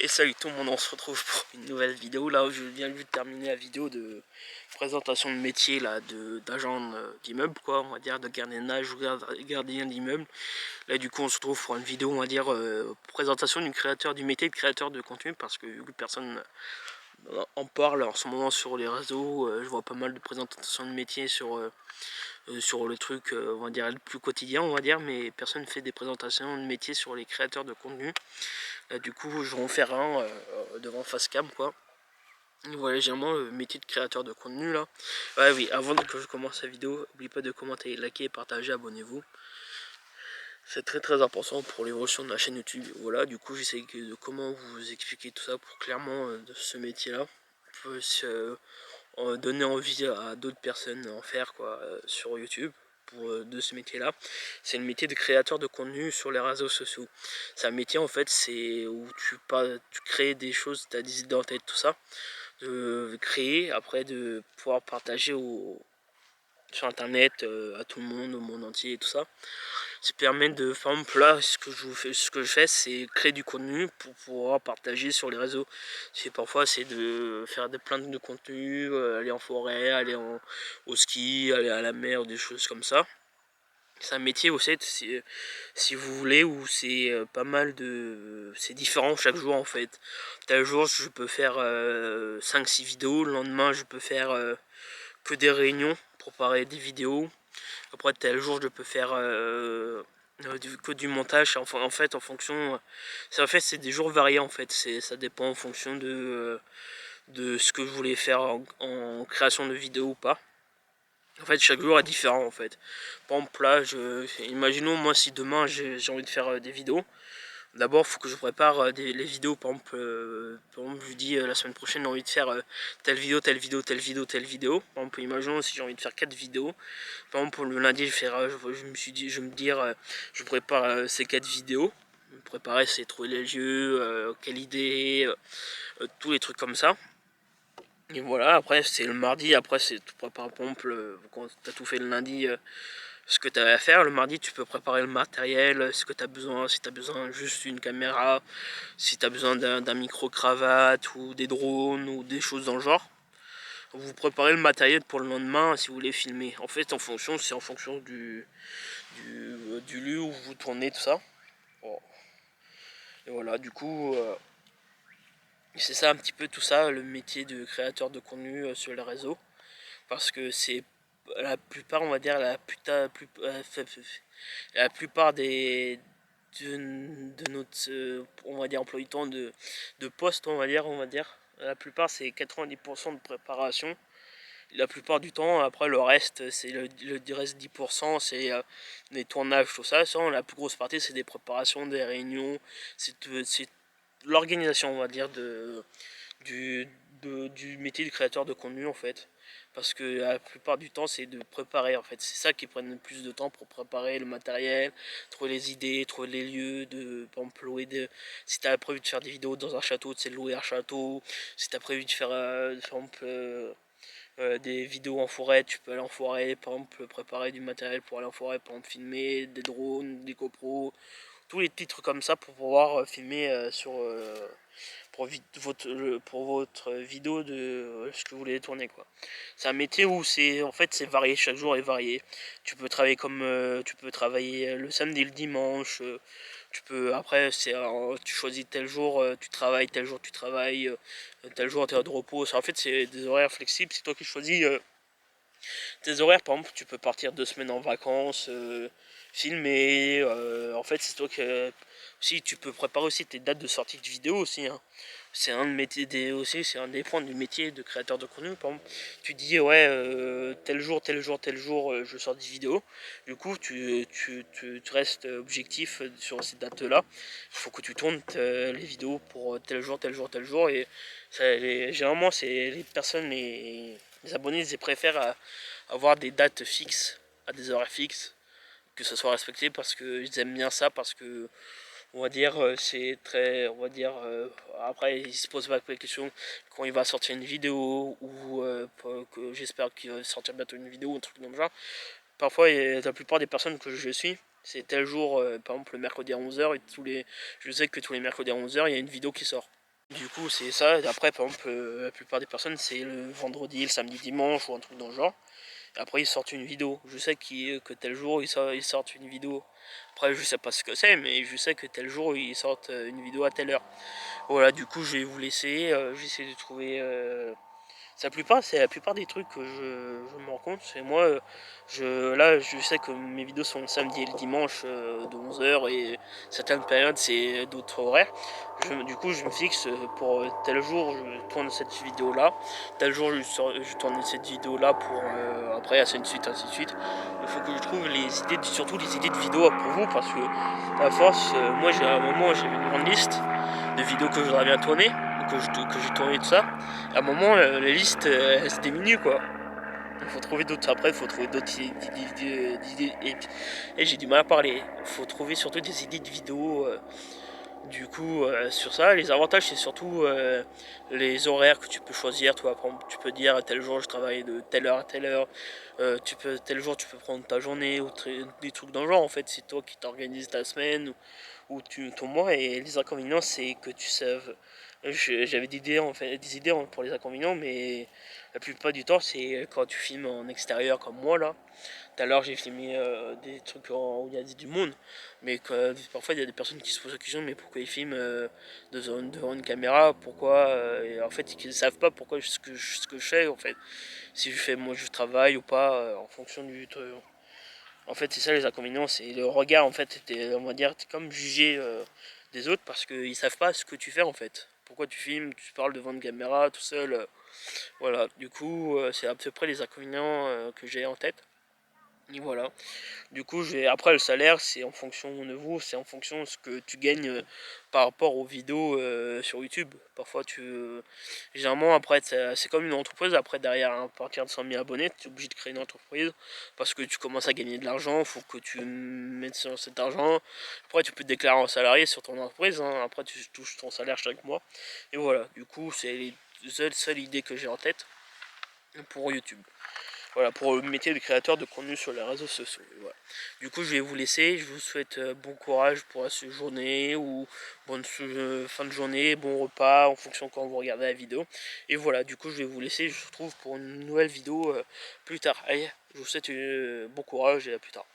Et salut tout le monde, on se retrouve pour une nouvelle vidéo. Là, je viens de terminer la vidéo de présentation de métier là, d'agent d'immeuble, quoi, on va dire, de gardiennage ou gardien d'immeuble. Là, du coup, on se retrouve pour une vidéo, on va dire, présentation du créateur du métier de créateur de contenu, parce que vu que personne en parle en ce moment sur les réseaux, je vois pas mal de présentations de métier sur le truc, on va dire, le plus quotidien, on va dire, mais personne ne fait des présentations de métier sur les créateurs de contenu. Du coup, je vais en faire un devant Facecam, quoi. Voilà, généralement le métier de créateur de contenu là. Ouais, oui, avant que je commence la vidéo, n'oubliez pas de commenter, liker, partager, abonnez-vous. C'est très important pour l'évolution de la chaîne YouTube. Voilà, du coup, j'essaie de comment vous expliquer tout ça pour clairement de ce métier là. Peut donner envie à d'autres personnes d'en faire quoi sur YouTube. De ce métier là, c'est le métier de créateur de contenu sur les réseaux sociaux. C'est un métier en fait, c'est où tu crées des choses, tu as des idées en tête, tout ça, de créer, après de pouvoir partager sur internet à tout le monde, au monde entier et tout ça. Ça permet de, par exemple là, ce que je fais, c'est créer du contenu pour pouvoir partager sur les réseaux. Parfois c'est de faire plein de contenus, aller en forêt, au ski, aller à la mer, des choses comme ça. C'est un métier aussi, si vous voulez, où c'est pas mal de... C'est différent chaque jour en fait. Tel jour je peux faire 5-6 vidéos, le lendemain je peux faire que des réunions pour préparer des vidéos. Après tel jour je peux faire que du montage. En fait en fonction... c'est des jours variés en fait. Ça dépend en fonction de ce que je voulais faire en création de vidéo ou pas. En fait, chaque jour est différent en fait. Par exemple, là, imaginons moi si demain j'ai envie de faire des vidéos. D'abord, il faut que je prépare les vidéos. Par exemple, je dis la semaine prochaine, j'ai envie de faire telle vidéo, telle vidéo, telle vidéo, telle vidéo. Par exemple, imaginons si j'ai envie de faire 4 vidéos. Par exemple, pour le lundi, je prépare ces 4 vidéos. Préparer, c'est trouver les lieux, quelle idée, tous les trucs comme ça. Et voilà, après c'est le mardi, après c'est tout préparer, par exemple, quand tu as tout fait le lundi, ce que tu avais à faire. Le mardi, tu peux préparer le matériel, ce que tu as besoin, si tu as besoin juste d'une caméra, si tu as besoin d'un micro-cravate ou des drones ou des choses dans le genre. Vous préparez le matériel pour le lendemain si vous voulez filmer. En fait, c'est en fonction du lieu où vous tournez, tout ça. Bon. Et voilà, du coup, c'est ça un petit peu tout ça, le métier de créateur de contenu sur les réseaux. Parce que c'est la plupart, on va dire, la plupart de notre, on va dire, emploi du temps de postes, on va dire. La plupart, c'est 90% de préparation. La plupart du temps, après le reste, c'est le reste 10%, c'est des tournages, tout ça. La plus grosse partie, c'est des préparations, des réunions, c'est l'organisation, on va dire, du, du métier de créateur de contenu en fait. Parce que la plupart du temps c'est de préparer en fait. C'est ça qui prend le plus de temps pour préparer le matériel, trouver les idées, trouver les lieux, par exemple si tu as prévu de faire des vidéos dans un château, c'est de louer un château. Si tu as prévu de faire par exemple des vidéos en forêt, tu peux aller en forêt, par exemple préparer du matériel pour aller en forêt, par exemple filmer des drones, des GoPro, tous les petits trucs comme ça pour pouvoir filmer pour votre vidéo de ce que vous voulez tourner quoi. C'est un métier où c'est varié, chaque jour est varié. Tu peux travailler le samedi, le dimanche. Tu peux après tu choisis tel jour tu travailles, tel jour tu travailles, tel jour tu es de repos. En fait c'est des horaires flexibles, c'est toi qui choisis tes horaires. Par exemple tu peux partir 2 semaines en vacances, filmer. En fait c'est toi que si tu peux préparer aussi tes dates de sortie de vidéo aussi. Hein. C'est un de aussi, c'est un des points du métier de créateur de contenu. Par exemple, tu dis ouais tel jour, tel jour, tel jour je sors des vidéos. Du coup tu restes objectif sur ces dates-là. Il faut que tu tournes les vidéos pour tel jour, tel jour, tel jour. Et généralement c'est les personnes, les abonnés, ils préfèrent avoir des dates fixes, à des horaires fixes, que ça soit respecté parce qu'ils aiment bien ça, parce que on va dire c'est très, on va dire après il se pose pas la question quand il va sortir une vidéo ou que j'espère qu'il va sortir bientôt une vidéo, un truc comme ça. Parfois la plupart des personnes que je suis, c'est tel jour, par exemple le mercredi à 11h, je sais que tous les mercredis à 11h il y a une vidéo qui sort. Du coup, c'est ça. Et après, par exemple, la plupart des personnes, c'est le vendredi, le samedi, dimanche ou un truc dans le genre. Et après, ils sortent une vidéo. Je sais que tel jour, ils sortent une vidéo. Après, je sais pas ce que c'est, mais je sais que tel jour, ils sortent une vidéo à telle heure. Voilà, du coup, je vais vous laisser. J'essaie de trouver. C'est la plupart des trucs que je me rends compte. C'est moi, là, je sais que mes vidéos sont le samedi et le dimanche de 11 h et certaines périodes, c'est d'autres horaires. Du coup, je me fixe pour tel jour, je tourne cette vidéo-là. Tel jour, je tourne cette vidéo-là pour après, ainsi de suite, ainsi de suite. Il faut que je trouve les idées, surtout les idées de vidéos pour vous, parce que à force, moi, j'ai à un moment, j'avais une grande liste de vidéos que je voudrais bien tourner, que j'ai tourné tout ça. À un moment, la liste, elle se diminue, quoi. Il faut trouver d'autres. Après, il faut trouver d'autres idées. Et j'ai du mal à parler. Il faut trouver surtout des idées de vidéos. Du coup, sur ça, les avantages, c'est surtout les horaires que tu peux choisir. Toi, tu peux dire tel jour je travaille de telle heure à telle heure. Tel jour tu peux prendre ta journée ou des trucs dans le genre. En fait, c'est toi qui t'organises ta semaine ou ton mois. Et les inconvénients, c'est que tu saves. J'avais des idées pour les inconvénients, mais la plupart du temps, c'est quand tu filmes en extérieur comme moi là. Tout à l'heure, j'ai filmé des trucs où il y a du monde, mais parfois il y a des personnes qui se posent la question, mais pourquoi ils filment devant une caméra, pourquoi et en fait ils ne savent pas pourquoi ce que je fais en fait, si je fais moi je travaille ou pas en fonction du truc. En fait c'est ça les inconvénients, c'est le regard en fait, on va dire, t'es comme jugé des autres parce qu'ils savent pas ce que tu fais en fait. Pourquoi tu filmes, tu parles devant une caméra tout seul, voilà. Du coup c'est à peu près les inconvénients que j'ai en tête. Et voilà. Du coup, après le salaire, c'est en fonction de vous, c'est en fonction de ce que tu gagnes par rapport aux vidéos sur YouTube. Parfois, généralement, après, c'est comme une entreprise. Après, derrière, à partir de 100 000 abonnés, tu es obligé de créer une entreprise parce que tu commences à gagner de l'argent. Il faut que tu mettes sur cet argent. Après, tu peux te déclarer en salarié sur ton entreprise. Hein. Après, tu touches ton salaire chaque mois. Et voilà. Du coup, c'est les seules idées que j'ai en tête pour YouTube. Voilà, pour le métier de créateur de contenu sur les réseaux sociaux. Voilà. Du coup, je vais vous laisser. Je vous souhaite bon courage pour cette journée ou bonne fin de journée, bon repas en fonction de quand vous regardez la vidéo. Et voilà, du coup, je vais vous laisser. Je vous retrouve pour une nouvelle vidéo plus tard. Allez, je vous souhaite bon courage et à plus tard.